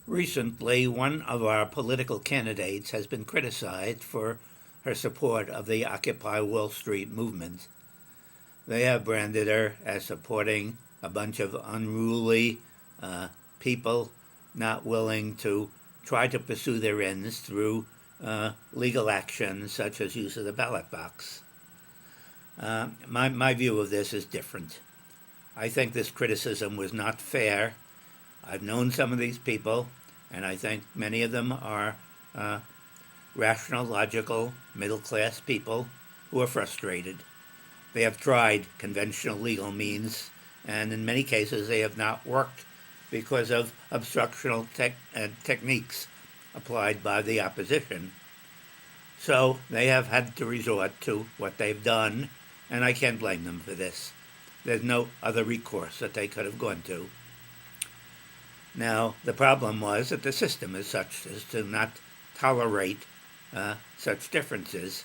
Recently, one of our political candidates has been criticized for her support of the Occupy Wall Street movement. They have branded her as supporting a bunch of unruly people not willing to try to pursue their ends through legal action such as use of the ballot box. My view of this is different. I think this criticism was not fair. I've known some of these people, and I think many of them are rational, logical, middle-class people who are frustrated. They have tried conventional legal means, and in many cases they have not worked because of obstructional techniques applied by the opposition. So they have had to resort to what they've done, and I can't blame them for this. There's no other recourse that they could have gone to. Now, the problem was that the system is such as to not tolerate such differences,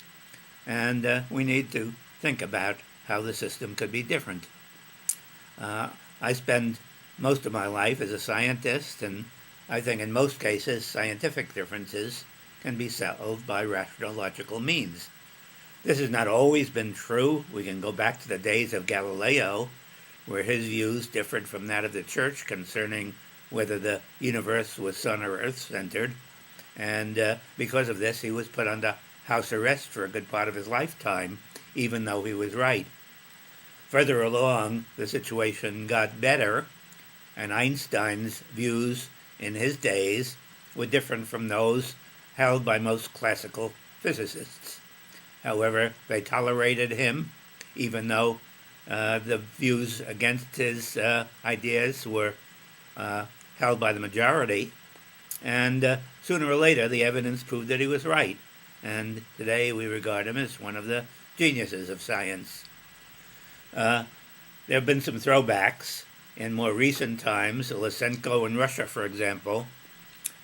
and we need to think about how the system could be different. I spend most of my life as a scientist, and I think in most cases scientific differences can be settled by rational, logical means. This has not always been true. We can go back to the days of Galileo, where his views differed from that of the Church concerning whether the universe was sun or earth-centered, and because of this he was put under house arrest for a good part of his lifetime, even though he was right. Further along, the situation got better, and Einstein's views in his days were different from those held by most classical physicists. However, they tolerated him, even though the views against his ideas were held by the majority, and sooner or later the evidence proved that he was right, and today we regard him as one of the geniuses of science. There have been some throwbacks in more recent times. Lysenko in Russia, for example,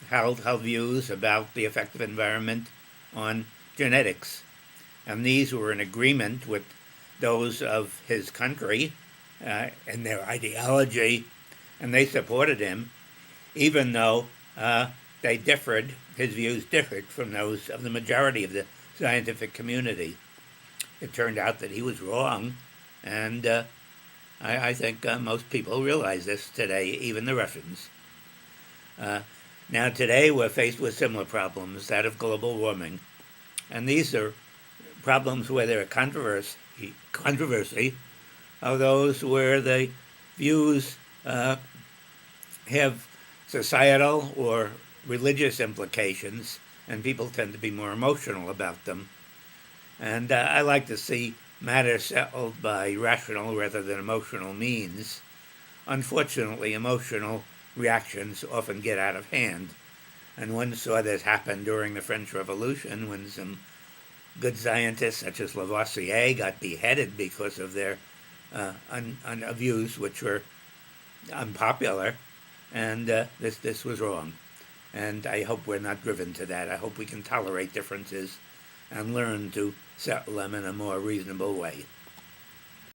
held views about the effect of environment on genetics, and these were in agreement with those of his country and their ideology, and they supported him, even though his views differed from those of the majority of the scientific community. It turned out that he was wrong, and I think most people realize this today, even the Russians. Now today we're faced with similar problems, that of global warming, and these are problems where there are controversy are those where the views have societal or religious implications, and people tend to be more emotional about them. And I like to see matters settled by rational rather than emotional means. Unfortunately, emotional reactions often get out of hand, and one saw this happen during the French Revolution when some good scientists such as Lavoisier got beheaded because of their views which were unpopular, and this was wrong. And I hope we're not driven to that. I hope we can tolerate differences and learn to settle them in a more reasonable way.